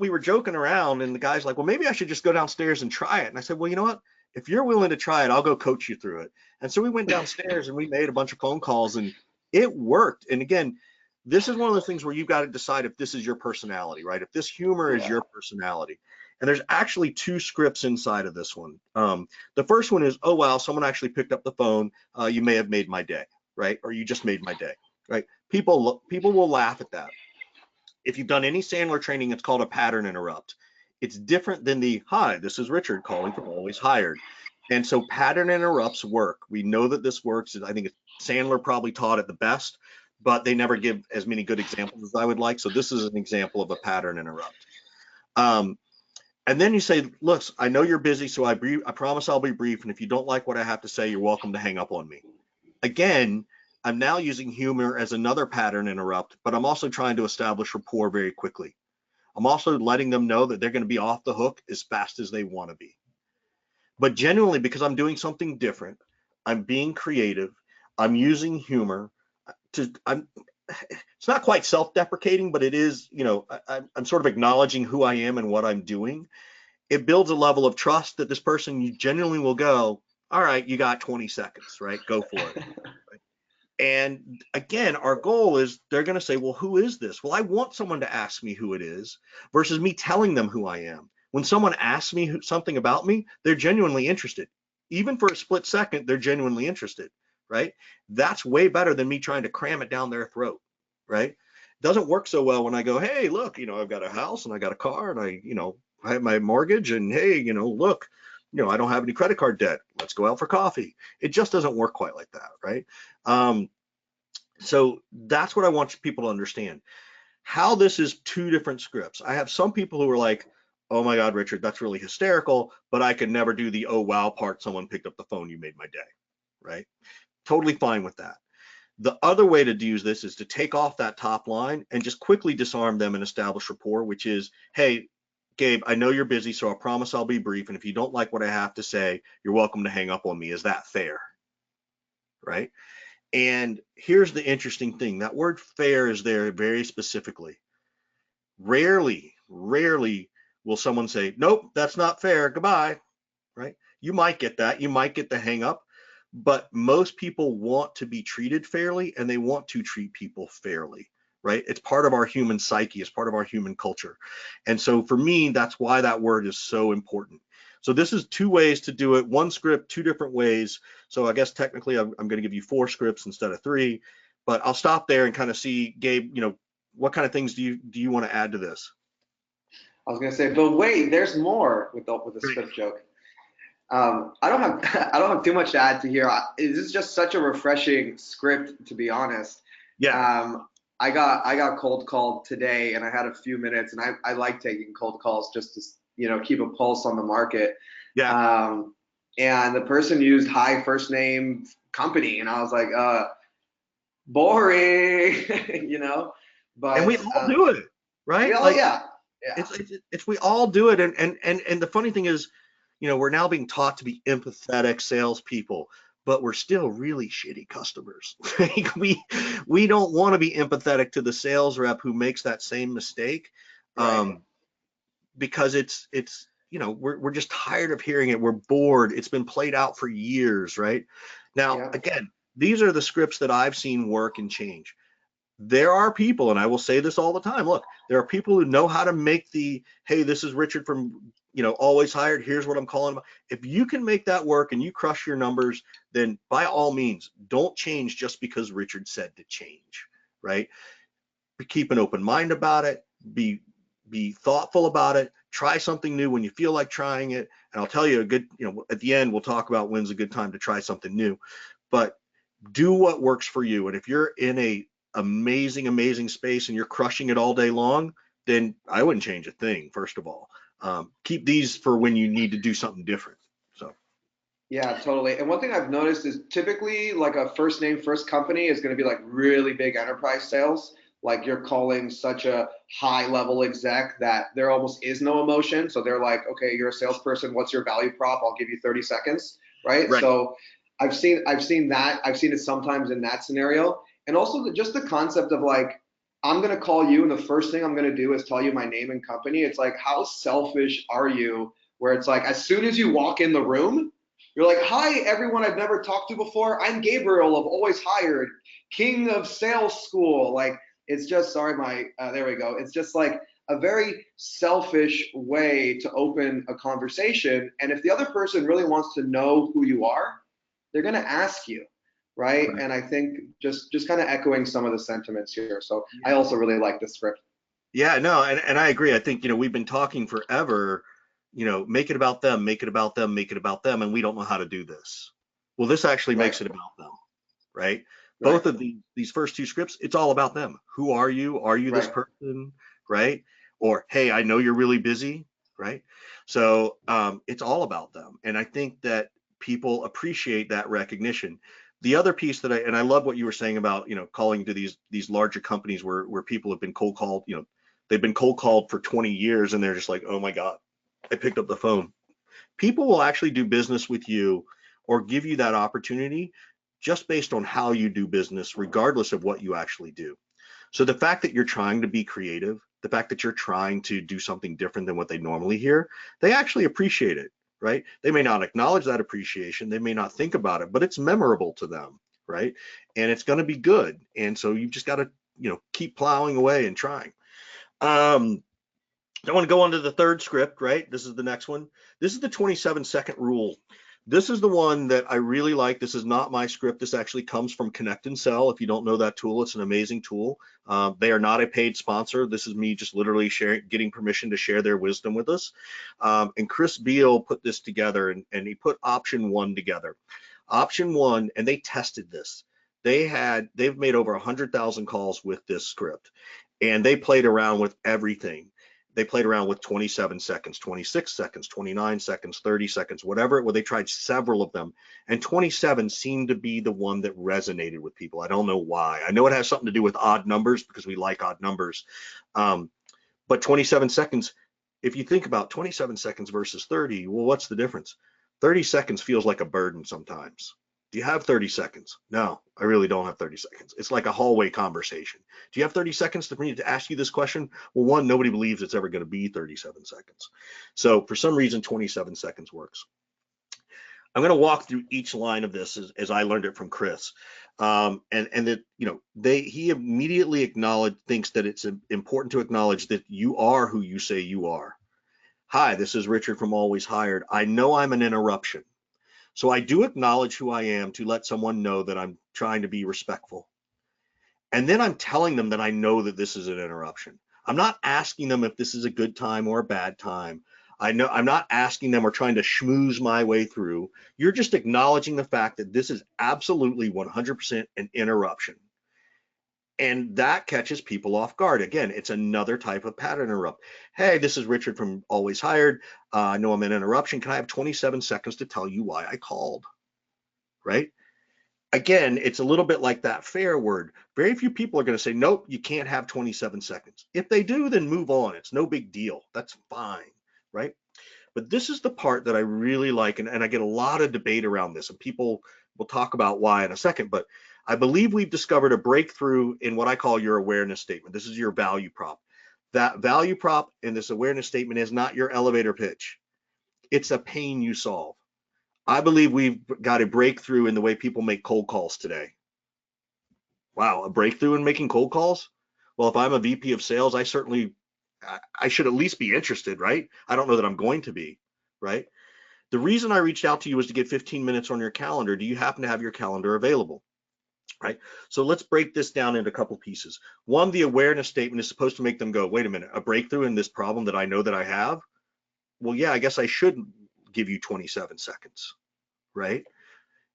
we were joking around, and the guy's like, well, maybe I should just go downstairs and try it. And I said, well, you know what? If you're willing to try it, I'll go coach you through it. And so we went downstairs and we made a bunch of phone calls, and it worked. And again, this is one of those things where you've got to decide if this is your personality, right? If this humor is your personality. And there's actually two scripts inside of this one. The first one is, oh, wow, someone actually picked up the phone. You may have made my day, right? Or you just made my day, right? People will laugh at that. If you've done any Sandler training, it's called a pattern interrupt. It's different than the, hi, this is Richard calling from Always Hired. And so pattern interrupts work. We know that this works. I think Sandler probably taught it the best, but they never give as many good examples as I would like. So this is an example of a pattern interrupt. And then you say, look, I know you're busy, so I promise I'll be brief. And if you don't like what I have to say, you're welcome to hang up on me. Again, I'm now using humor as another pattern interrupt, but I'm also trying to establish rapport very quickly. I'm also letting them know that they're going to be off the hook as fast as they want to be. But genuinely, because I'm doing something different, I'm being creative, I'm using humor. It's not quite self-deprecating, but it is, I'm sort of acknowledging who I am and what I'm doing. It builds a level of trust that this person, you genuinely will go, all right, you got 20 seconds, right? Go for it. Right? And again, our goal is they're going to say, well, who is this? Well, I want someone to ask me who it is versus me telling them who I am. When someone asks me something about me, they're genuinely interested. Even for a split second, they're genuinely interested, right? That's way better than me trying to cram it down their throat, right? Doesn't work so well when I go, hey, look, I've got a house and I got a car and I have my mortgage and hey, look, I don't have any credit card debt. Let's go out for coffee. It just doesn't work quite like that, right? So that's what I want people to understand. How this is two different scripts. I have some people who are like, oh my God, Richard, that's really hysterical, but I could never do the oh wow part. Someone picked up the phone, you made my day, right? Totally fine with that. The other way to use this is to take off that top line and just quickly disarm them and establish rapport, which is, hey, Gabe, I know you're busy, so I promise I'll be brief. And if you don't like what I have to say, you're welcome to hang up on me. Is that fair? Right? And here's the interesting thing. That word fair is there very specifically. Rarely will someone say, nope, that's not fair. Goodbye. Right? You might get that. You might get the hang up. But most people want to be treated fairly and they want to treat people fairly, right? It's part of our human psyche, it's part of our human culture. And so for me, that's why that word is so important. So this is two ways to do it, one script, two different ways. So I guess technically I'm going to give you 4 scripts instead of 3, but I'll stop there and kind of see, Gabe, what kind of things do you want to add to this? I was gonna say, but wait, there's more with the Right. script joke. I don't have I don't have too much to add to here. This is just such a refreshing script, to be honest. Yeah. I got cold called today, and I had a few minutes, and I like taking cold calls just to keep a pulse on the market. Yeah. And the person used hi first name company, and I was like, boring, And we But all do it, we right? all, Like yeah, yeah, it's we all do it. And the funny thing is, we're now being taught to be empathetic salespeople, but we're still really shitty customers. Like we don't want to be empathetic to the sales rep who makes that same mistake, right, because it's we're just tired of hearing it. We're bored. It's been played out for years, right? Now, yeah, again, these are the scripts that I've seen work and change. There are people, and I will say this all the time, look, there are people who know how to make the, hey, this is Richard from, Always Hired, here's what I'm calling about. If you can make that work and you crush your numbers, then by all means, don't change just because Richard said to change, right? Keep an open mind about it, be thoughtful about it, try something new when you feel like trying it. And I'll tell you a good, at the end, we'll talk about when's a good time to try something new, but do what works for you. And if you're in a amazing space and you're crushing it all day long, then I wouldn't change a thing. First of all, keep these for when you need to do something different. So yeah, totally. And one thing I've noticed is typically like a first name, first company is going to be like really big enterprise sales. Like you're calling such a high level exec that there almost is no emotion. So they're like, okay, you're a salesperson. What's your value prop? I'll give you 30 seconds. Right. right. So I've seen that. I've seen it sometimes in that scenario. And also just the concept of like, I'm going to call you and the first thing I'm going to do is tell you my name and company. It's like, how selfish are you? Where it's like, as soon as you walk in the room, you're like, hi, everyone I've never talked to before. I'm Gabriel of Always Hired, king of sales school. Like, it's just, sorry, there we go. It's just like a very selfish way to open a conversation. And if the other person really wants to know who you are, they're going to ask you. Right. Right. And I think just kind of echoing some of the sentiments here. So I Yeah. also really like the script. Yeah, no, and I agree. I think, we've been talking forever, make it about them, make it about them, make it about them, and we don't know how to do this. Well, this actually Right. makes it about them, right? Right. Both of these first 2 scripts, it's all about them. Who are you? Are you this Right. person, right? Or, hey, I know you're really busy, right? So it's all about them, and I think that people appreciate that recognition. The other piece that I love what you were saying about, calling to these larger companies where people have been cold called, they've been cold called for 20 years and they're just like, oh my God, I picked up the phone. People will actually do business with you or give you that opportunity just based on how you do business, regardless of what you actually do. So the fact that you're trying to be creative, the fact that you're trying to do something different than what they normally hear, they actually appreciate it, right? They may not acknowledge that appreciation, they may not think about it, but it's memorable to them, right? And it's going to be good. And so you just got to, keep plowing away and trying. Um, I want to go on to the third script, right? This is the next one. This is the 27-second rule. This is the one that I really like. This is not my script. This actually comes from Connect and Sell. If you don't know that tool, it's an amazing tool. They are not a paid sponsor. This is me just literally getting permission to share their wisdom with us. And Chris Beal put this together, and he put option 1 together. Option 1, and they tested this. They've made over 100,000 calls with this script, and they played around with everything. They played around with 27 seconds, 26 seconds, 29 seconds, 30 seconds, whatever. Well, they tried several of them, and 27 seemed to be the one that resonated with people. I don't know why. I know it has something to do with odd numbers because we like odd numbers. But 27 seconds, if you think about 27 seconds versus 30, well, what's the difference? 30 seconds feels like a burden sometimes. Do you have 30 seconds? No, I really don't have 30 seconds. It's like a hallway conversation. Do you have 30 seconds for me to ask you this question? Well, one, nobody believes it's ever going to be 37 seconds. So for some reason, 27 seconds works. I'm going to walk through each line of this as I learned it from Chris. And that, he immediately thinks that it's important to acknowledge that you are who you say you are. Hi, this is Richard from Always Hired. I know I'm an interruption. So I do acknowledge who I am to let someone know that I'm trying to be respectful. And then I'm telling them that I know that this is an interruption. I'm not asking them if this is a good time or a bad time. I know I'm not asking them or trying to schmooze my way through. You're just acknowledging the fact that this is absolutely 100% an interruption. And that catches people off guard. Again, it's another type of pattern interrupt. Hey, this is Richard from Always Hired. I know I'm an interruption. Can I have 27 seconds to tell you why I called? Right? Again, it's a little bit like that fair word. Very few people are going to say, nope, you can't have 27 seconds. If they do, then move on. It's no big deal. That's fine. Right? But this is the part that I really like, and I get a lot of debate around this, and people will talk about why in a second, but I believe we've discovered a breakthrough in what I call your awareness statement. This is your value prop. That value prop in this awareness statement is not your elevator pitch. It's a pain you solve. I believe we've got a breakthrough in the way people make cold calls today. Wow, a breakthrough in making cold calls? Well, if I'm a VP of sales, I should at least be interested, right? I don't know that I'm going to be, right? The reason I reached out to you was to get 15 minutes on your calendar. Do you happen to have your calendar available? Right? So let's break this down into a couple pieces. One, the awareness statement is supposed to make them go, wait a minute, a breakthrough in this problem that I know that I have? Well, yeah, I guess I should give you 27 seconds, right?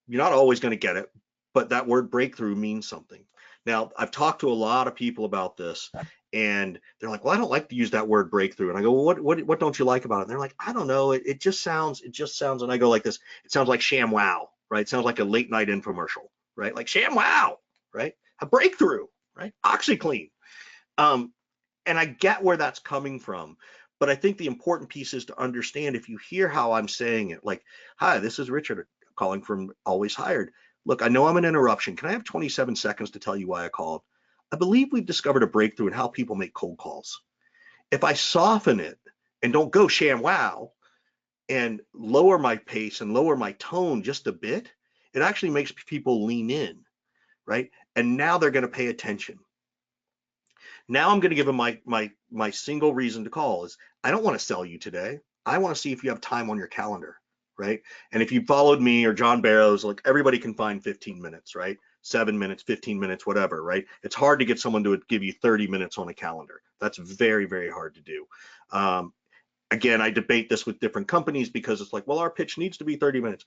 You're not always going to get it, but that word breakthrough means something. Now, I've talked to a lot of people about this, and they're like, well, I don't like to use that word breakthrough. And I go, well, what don't you like about it? And they're like, I don't know. It just sounds, and I go like this. It sounds like sham wow, right? It sounds like a late night infomercial, right? Like sham wow, right? A breakthrough, right? OxyClean. And I get where that's coming from. But I think the important piece is to understand, if you hear how I'm saying it, like, hi, this is Richard calling from Always Hired. Look, I know I'm an interruption. Can I have 27 seconds to tell you why I called? I believe we've discovered a breakthrough in how people make cold calls. If I soften it and don't go sham wow and lower my pace and lower my tone just a bit, it actually makes people lean in, right? And now they're going to pay attention. Now I'm going to give them my single reason to call is, I don't want to sell you today. I want to see if you have time on your calendar, right? And if you followed me or John Barrows, like, everybody can find 15 minutes, right? 7 minutes, 15 minutes, whatever, right? It's hard to get someone to give you 30 minutes on a calendar. That's very, very hard to do. Again, I debate this with different companies because it's like, well, our pitch needs to be 30 minutes.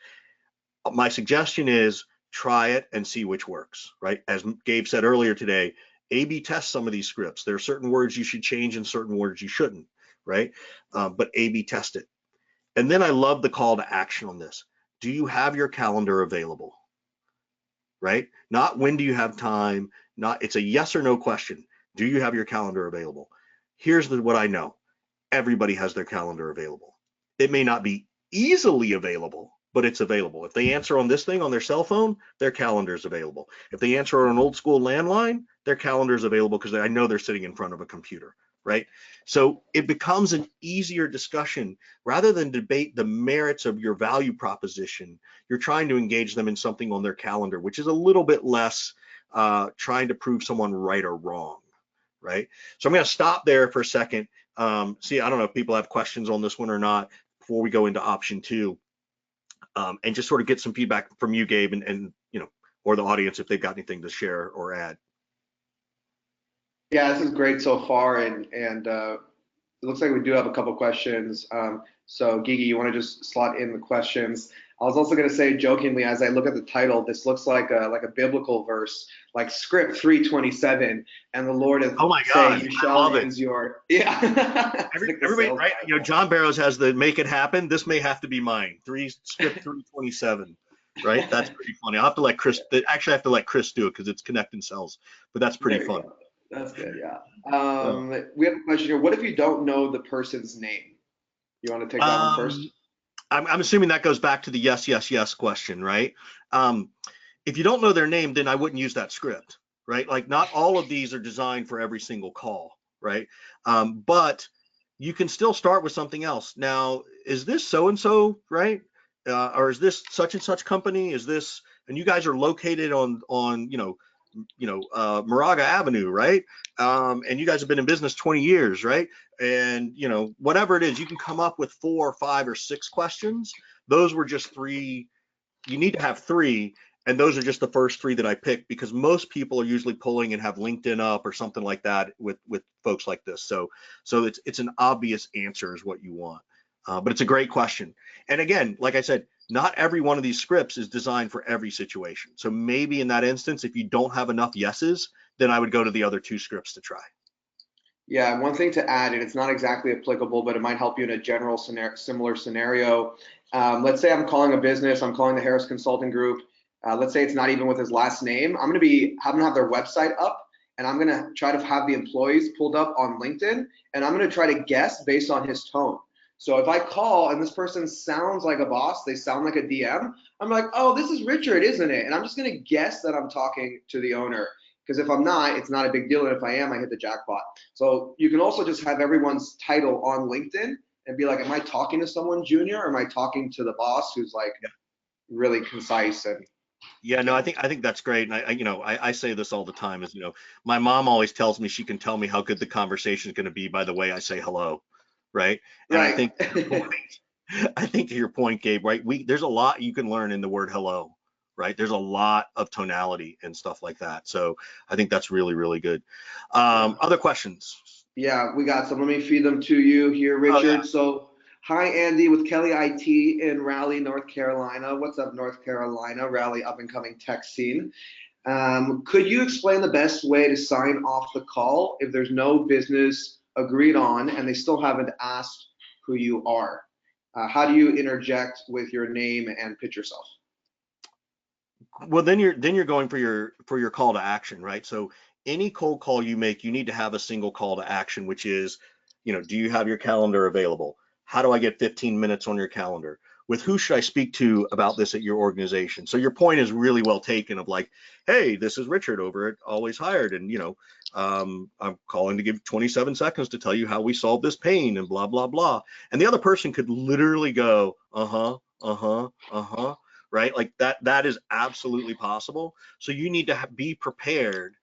My suggestion is try it and see which works, right? As Gabe said earlier today, A/B test some of these scripts. There are certain words you should change and certain words you shouldn't, right? But A/B test it. And then I love the call to action on this. Do you have your calendar available? Right? Not when do you have time, it's a yes or no question. Do you have your calendar available? Here's what I know. Everybody has their calendar available. It may not be easily available, but it's available. If they answer on this thing on their cell phone, their calendar is available. If they answer on an old school landline, their calendar is available because I know they're sitting in front of a computer, right? So it becomes an easier discussion. Rather than debate the merits of your value proposition, you're trying to engage them in something on their calendar, which is a little bit less trying to prove someone right or wrong, right? So I'm going to stop there for a second. See, I don't know if people have questions on this one or not before we go into option 2. and just sort of get some feedback from you, Gabe, and or the audience if they've got anything to share or add. Yeah, this is great so far, and it looks like we do have a couple questions. So Gigi, you want to just slot in the questions? I was also going to say jokingly, as I look at the title, this looks like a biblical verse, like script 327, and the Lord is Oh my saying, gosh, "You I shall love it. use your." Yeah. Everybody, right? John Barrows has the "Make It Happen." This may have to be mine. Script 327. Right? That's pretty funny. I'll have to let Chris. Actually, I have to let Chris do it because it's connecting cells. But that's pretty There you funny. go. That's good. Yeah. Yeah. We have a question here. What if you don't know the person's name? You want to take that one first? I'm assuming that goes back to the yes, yes, yes question, right? If you don't know their name, then I wouldn't use that script, right? Like not all of these are designed for every single call, right? But you can still start with something else. Now, is this so-and-so, right? Or is this such and such company? Is this, and you guys are located on Moraga Avenue, right? And you guys have been in business 20 years, right? And whatever it is, you can come up with 4 or 5 or 6 questions. Those were just 3. You need to have 3, and those are just the first 3 that I picked because most people are usually pulling and have LinkedIn up or something like that with folks like this. So it's an obvious answer is what you want. But it's a great question. And again, like I said, not every one of these scripts is designed for every situation. So maybe in that instance, if you don't have enough yeses, then I would go to the other 2 scripts to try. Yeah, one thing to add, and it's not exactly applicable, but it might help you in a general similar scenario. Let's say I'm calling a business, I'm calling the Harris Consulting Group. Let's say it's not even with his last name. I'm going to be having to have their website up, and I'm going to try to have the employees pulled up on LinkedIn, and I'm going to try to guess based on his tone. So if I call and this person sounds like a boss, they sound like a DM, I'm like, oh, this is Richard, isn't it? And I'm just going to guess that I'm talking to the owner. Because if I'm not, it's not a big deal. And if I am, I hit the jackpot. So you can also just have everyone's title on LinkedIn and be like, am I talking to someone junior or am I talking to the boss who's like really concise? And yeah, no, I think that's great. And I say this all the time is, my mom always tells me she can tell me how good the conversation is going to be by the way I say hello. Right. And right. I think to your point, Gabe, right? There's a lot you can learn in the word hello, right? There's a lot of tonality and stuff like that. So I think that's really, really good. Other questions? Yeah, we got some. Let me feed them to you here, Oh, Richard. yeah. So, hi, Andy with Kelly IT in Raleigh, North Carolina. What's up, North Carolina? Raleigh up and coming tech scene. Could you explain the best way to sign off the call if there's no business agreed on and they still haven't asked who you are? How do you interject with your name and pitch yourself? Well, then you're going for your call to action, right? So any cold call you make, you need to have a single call to action, which is, do you have your calendar available? How do I get 15 minutes on your calendar? With who should I speak to about this at your organization? So your point is really well taken of like, hey, this is Richard over at Always Hired, and I'm calling to give 27 seconds to tell you how we solve this pain and blah blah blah. And the other person could literally go, uh-huh, uh-huh, uh-huh, right? Like that is absolutely possible. So you need to be prepared.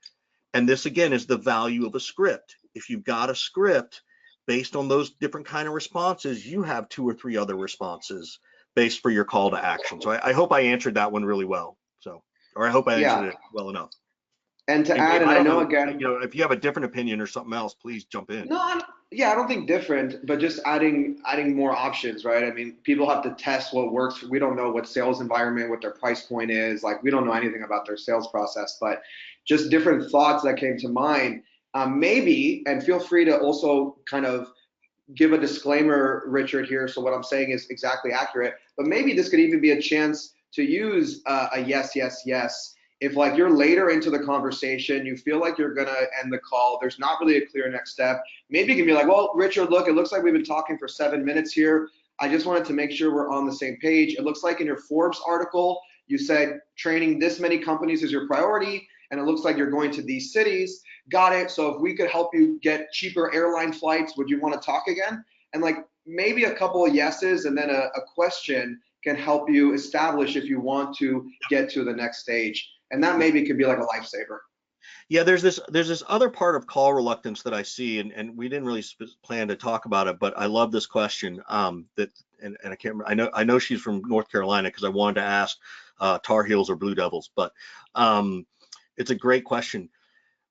And this again is the value of a script. If you've got a script based on those different kind of responses, you have 2 or 3 other responses based for your call to action. So I hope I answered that one really well. Or I hope I answered Yeah. it well enough. And to And add, Gabe, and I I don't know know, again, if you have a different opinion or something else, please jump in. no, yeah, I don't think different, but just adding more options, right? I mean, people have to test what works. We don't know what sales environment, what their price point is. Like, we don't know anything about their sales process, but just different thoughts that came to mind. Maybe, and feel free to also kind of give a disclaimer, Richard, here. So what I'm saying is exactly accurate, but maybe this could even be a chance to use a yes, yes, yes. If like you're later into the conversation, you feel like you're gonna end the call, there's not really a clear next step. Maybe you can be like, well, Richard, look, it looks like we've been talking for 7 minutes here. I just wanted to make sure we're on the same page. It looks like in your Forbes article, you said training this many companies is your priority, and it looks like you're going to these cities. Got it. So if we could help you get cheaper airline flights, would you want to talk again? And like maybe a couple of yeses and then a question can help you establish if you want to get to the next stage. And that maybe could be like a lifesaver. Yeah, there's this other part of call reluctance that I see, and we didn't really plan to talk about it, but I love this question. That and I can't remember. I know she's from North Carolina because I wanted to ask Tar Heels or Blue Devils, but it's a great question.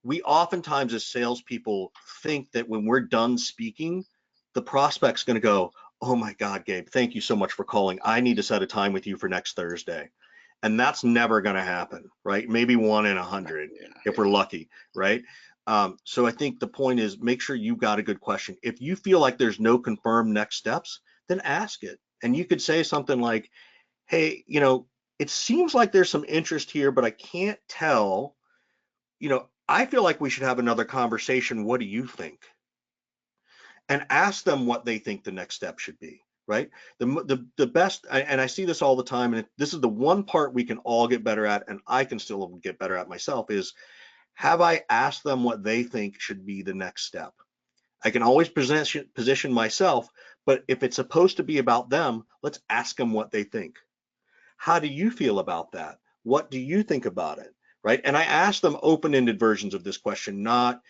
We oftentimes as salespeople think that when we're done speaking, the prospect's going to go, "Oh my God, Gabe, thank you so much for calling. I need to set a time with you for next Thursday." And that's never going to happen, right? Maybe 1 in 100 if we're lucky, right? So I think the point is make sure you got a good question. If you feel like there's no confirmed next steps, then ask it. And you could say something like, "Hey, it seems like there's some interest here, but I can't tell. I feel like we should have another conversation. What do you think?" And ask them what they think the next step should be, right? The best, and I see this all the time, and this is the one part we can all get better at, and I can still get better at myself, is have I asked them what they think should be the next step? I can always position myself, but if it's supposed to be about them, let's ask them what they think. How do you feel about that? What do you think about it? Right? And I ask them open-ended versions of this question, not,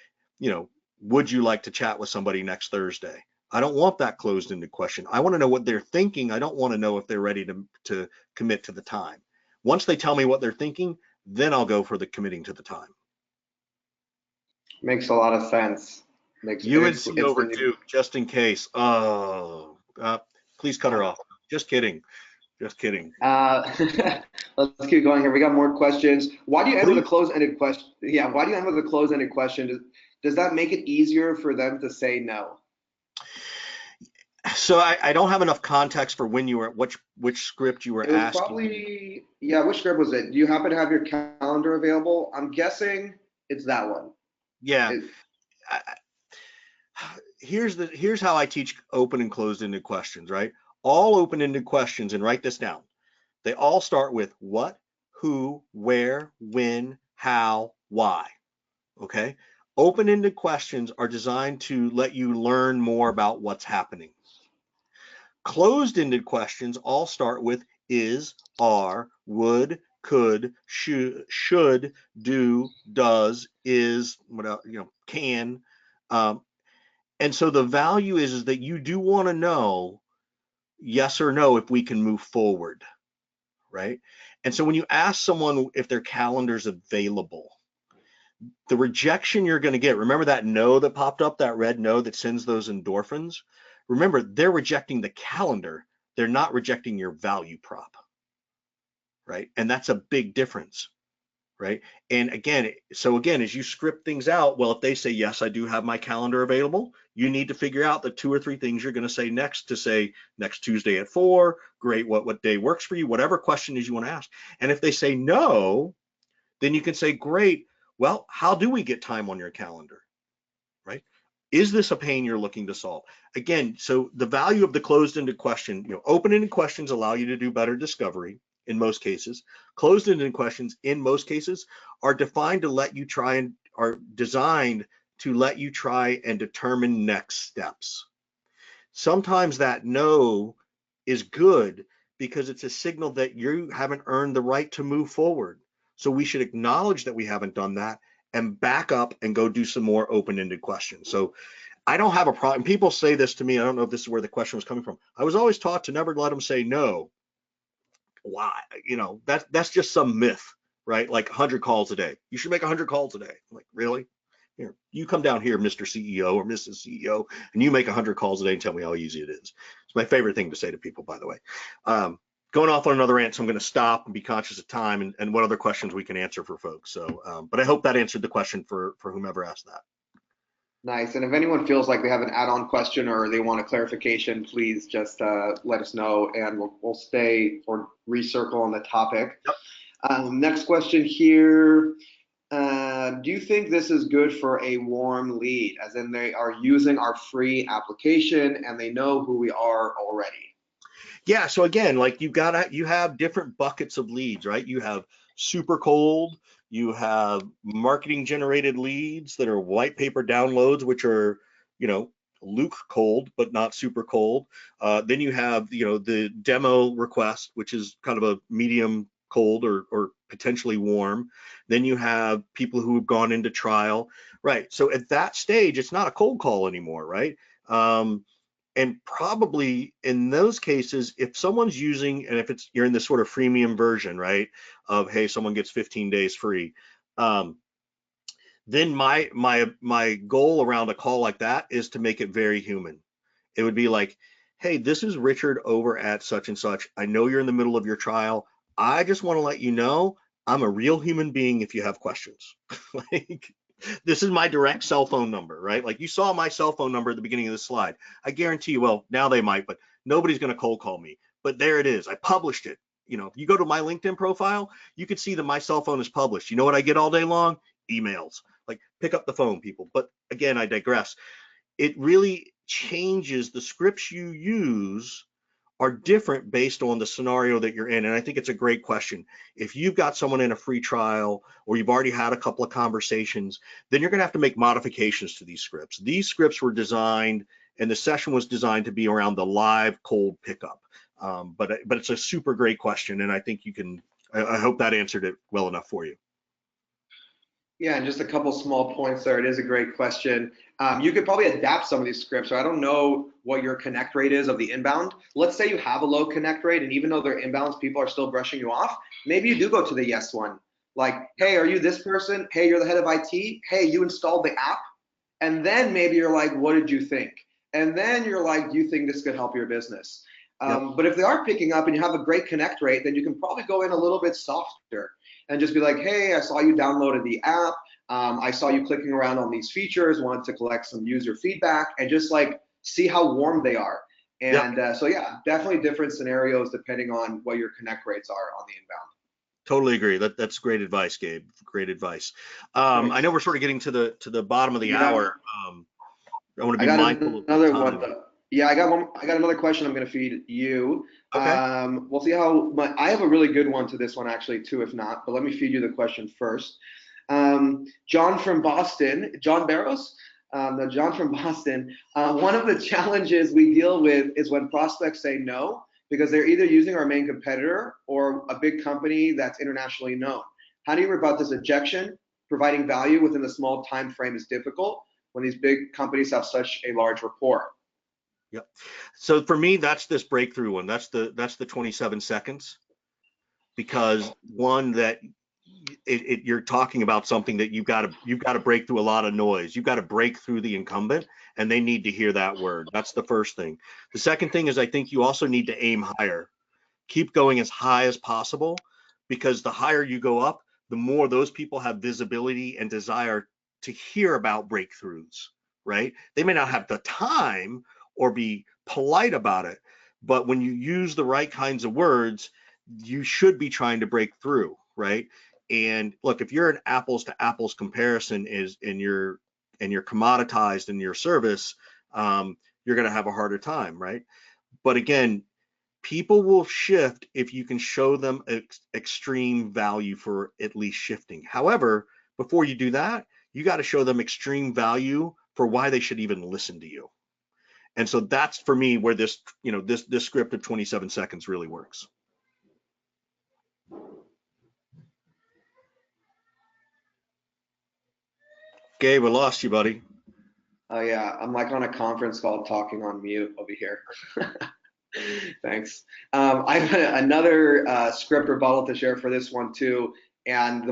would you like to chat with somebody next Thursday? I don't want that closed-ended question. I want to know what they're thinking. I don't want to know if they're ready to commit to the time. Once they tell me what they're thinking, then I'll go for the committing to the time. Makes a lot of sense. UNC over Duke, just in case. Oh, please cut her off. Just kidding. Just kidding. Let's keep going here. We got more questions. Why do you end with a closed-ended question? Yeah, why do you end with a closed-ended question? Does that make it easier for them to say no? So I don't have enough context for when you were, which script you were asking. It was probably, yeah, which script was it? Do you happen to have your calendar available? I'm guessing it's that one. Yeah. Here's how I teach open and closed-ended questions, right? All open-ended questions, and write this down. They all start with what, who, where, when, how, why. Okay? Open-ended questions are designed to let you learn more about what's happening. Closed-ended questions all start with is, are, would, could, should, do, does, is, can. And so the value is that you do want to know yes or no if we can move forward, right? And so when you ask someone if their calendar's available, the rejection you're going to get, remember that no that popped up, that red no that sends those endorphins? Remember, they're rejecting the calendar. They're not rejecting your value prop, right? And that's a big difference, right? And again, as you script things out, well, if they say, yes, I do have my calendar available, you need to figure out the 2 or 3 things you're going to say next, to say next Tuesday at 4, great, what day works for you, whatever question is you want to ask. And if they say no, then you can say, great, well, how do we get time on your calendar, right? Is this a pain you're looking to solve? Again, so the value of the closed-ended question, open-ended questions allow you to do better discovery in most cases. Closed-ended questions in most cases are defined to let you try and are designed to let you try and determine next steps. Sometimes that no is good because it's a signal that you haven't earned the right to move forward. So we should acknowledge that we haven't done that and back up and go do some more open-ended questions. So I don't have a problem. People say this to me. I don't know if this is where the question was coming from. I was always taught to never let them say no. Why? That's just some myth, right? Like 100 calls a day. You should make 100 calls a day. I'm like, really? Here, you come down here, Mr. CEO or Mrs. CEO, and you make 100 calls a day and tell me how easy it is. It's my favorite thing to say to people, by the way. Going off on another rant, so I'm going to stop and be conscious of time and what other questions we can answer for folks. So, but I hope that answered the question for whomever asked that. Nice. And if anyone feels like they have an add-on question or they want a clarification, please just let us know, and we'll stay or recircle on the topic. Yep. Next question here. Do you think this is good for a warm lead, as in they are using our free application and they know who we are already? Yeah, so again, like you have different buckets of leads, right? You have super cold, you have marketing generated leads that are white paper downloads, which are, Luke cold, but not super cold. Then you have, the demo request, which is kind of a medium cold or potentially warm. Then you have people who have gone into trial, right? So at that stage, it's not a cold call anymore, right? And probably in those cases, if someone's using, and if it's you're in this sort of freemium version, right, of hey, someone gets 15 days free, then my goal around a call like that is to make it very human. It would be like, hey, this is Richard over at such and such. I know you're in the middle of your trial. I just want to let you know I'm a real human being if you have questions. Like, this is my direct cell phone number, right? Like you saw my cell phone number at the beginning of the slide. I guarantee you, well, now they might, but nobody's going to cold call me. But there it is. I published it. You know, if you go to my LinkedIn profile, you can see that my cell phone is published. You know what I get all day long? Emails. Like, pick up the phone, people. But again, I digress. It really changes the scripts you use are different based on the scenario that you're in. And I think it's a great question. If you've got someone in a free trial or you've already had a couple of conversations, then you're going to have to make modifications to these scripts. These scripts were designed, and the session was designed to be around the live cold pickup. But it's a super great question, and I think you can. I hope that answered it well enough for you. Yeah, and just a couple small points there. It is a great question. You could probably adapt some of these scripts. So I don't know what your connect rate is of the inbound. Let's say you have a low connect rate, and even though they're inbounds, people are still brushing you off. Maybe you do go to the yes one. Like, hey, are you this person? Hey, you're the head of IT. Hey, you installed the app. And then maybe you're like, what did you think? And then you're like, do you think this could help your business? Yep. But if they are picking up and you have a great connect rate, then you can probably go in a little bit softer and just be like, hey, I saw you downloaded the app. I saw you clicking around on these features, wanted to collect some user feedback, and just like see how warm they are. And Yep. so yeah, definitely different scenarios depending on what your connect rates are on the inbound. Totally agree. That's great advice, Gabe. Great advice. I know we're sort of getting to the bottom of the Yeah, hour. I want to I be got mindful of another one. time. Yeah, I got one. I got another question I'm going to feed you. Okay. We'll see how. I have a really good one to this one actually too, if not. But let me feed you the question first. John from Boston, John Barrows. No, John from Boston. One of the challenges we deal with is when prospects say no because they're either using our main competitor or a big company that's internationally known. How do you rebut this objection? Providing value within a small time frame is difficult when these big companies have such a large rapport. Yep. So for me, that's this breakthrough one. That's the 27 seconds, because one that you're talking about something that you've got to break through a lot of noise. You've got to break through the incumbent, and they need to hear that word. That's the first thing. The second thing is I think you also need to aim higher. Keep going as high as possible, because the higher you go up, the more those people have visibility and desire to hear about breakthroughs, right? They may not have the time or be polite about it, but when you use the right kinds of words, you should be trying to break through, right? And look, if you're an apples to apples comparison is and you're commoditized in your service, you're going to have a harder time, right? But again, people will shift if you can show them extreme value for at least shifting. However, before you do that, you got to show them extreme value for why they should even listen to you. And so that's for me where this script of 27 seconds really works. Gabe, I lost you, buddy. Oh yeah, I'm like on a conference call talking on mute over here. Thanks. I have another script rebuttal to share for this one too. And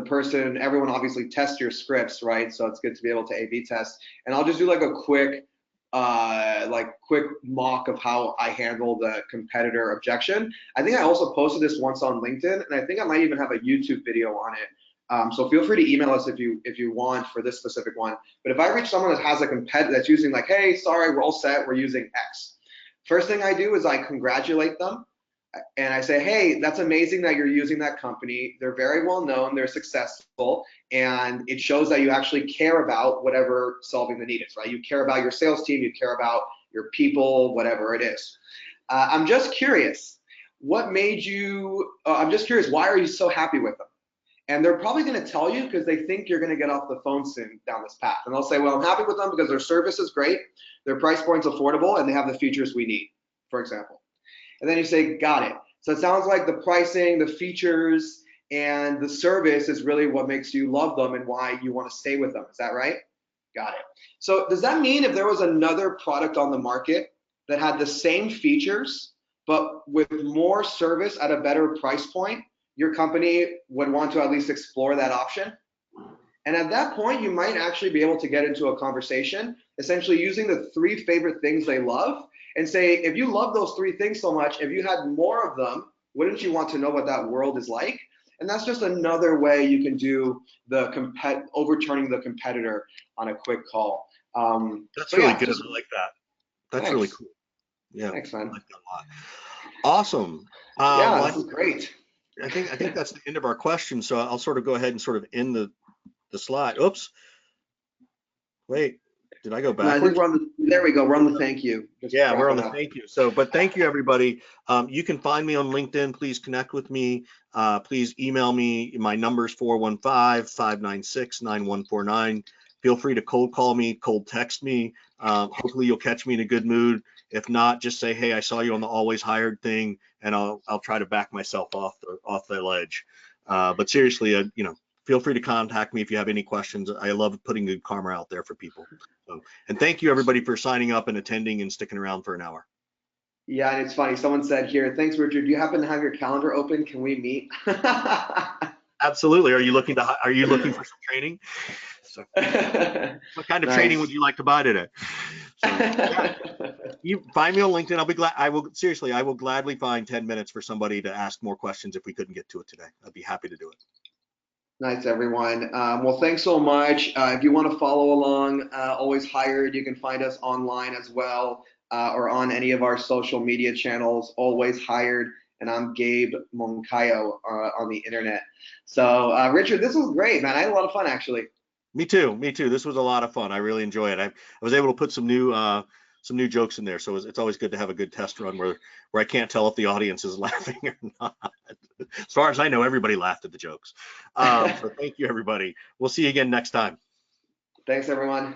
everyone obviously tests your scripts, right? So it's good to be able to A/B test. And I'll just do like a quick mock of how I handle the competitor objection. I think I also posted this once on LinkedIn, and I think I might even have a YouTube video on it. So feel free to email us if you want for this specific one. But if I reach someone that has a competitor that's using like, hey, sorry, we're all set, we're using X. First thing I do is I congratulate them and I say, hey, that's amazing that you're using that company. They're very well known, they're successful, and it shows that you actually care about whatever solving the need is, right? You care about your sales team, you care about your people, whatever it is. I'm just curious, why are you so happy with them? And they're probably going to tell you because they think you're going to get off the phone soon down this path. And they'll say, well, I'm happy with them because their service is great, their price point's affordable, and they have the features we need, for example. And then you say, got it. So it sounds like the pricing, the features, and the service is really what makes you love them and why you want to stay with them. Is that right? Got it. So does that mean if there was another product on the market that had the same features, but with more service at a better price point, your company would want to at least explore that option? And at that point, you might actually be able to get into a conversation, essentially using the 3 favorite things they love and say, if you love those 3 things so much, if you had more of them, wouldn't you want to know what that world is like? And that's just another way you can do the overturning the competitor on a quick call. That's So really yeah, good. just I like that. That's really thanks. cool. Yeah, Thanks, I man. like that a lot. Awesome. Yeah, Well, this is great. I think that's the end of our questions. So I'll sort of go ahead and sort of end the slide. Oops. Wait, did I go No, I think backwards? we're on there we go. We're on the thank you. Just Yeah, we're on wrapping the up. thank you. So, but thank you everybody. You can find me on LinkedIn. Please connect with me. Please email me. My number is 415-596-9149. Feel free to cold call me, cold text me. Hopefully you'll catch me in a good mood. If not, just say, hey, I saw you on the always hired thing, and I'll try to back myself off the ledge. But seriously, feel free to contact me if you have any questions. I love putting good karma out there for people. So, and thank you everybody for signing up and attending and sticking around for an hour. Yeah, and it's funny. Someone said here, thanks, Richard. Do you happen to have your calendar open? Can we meet? Absolutely. Are you looking for some training? So, what kind of training would Nice. you like to buy today? So, yeah, you find me on LinkedIn. I'll be glad. I will gladly find 10 minutes for somebody to ask more questions if we couldn't get to it today. I'd be happy to do it. Nice, everyone. Well, thanks so much. If you want to follow along, Always Hired, you can find us online as well, or on any of our social media channels, Always Hired. And I'm Gabe Moncayo on the internet. So, Richard, this was great, man. I had a lot of fun, actually. Me too. Me too. This was a lot of fun. I really enjoy it. I was able to put some new jokes in there. So it's always good to have a good test run where I can't tell if the audience is laughing or not. As far as I know, everybody laughed at the jokes. So thank you, everybody. We'll see you again next time. Thanks, everyone.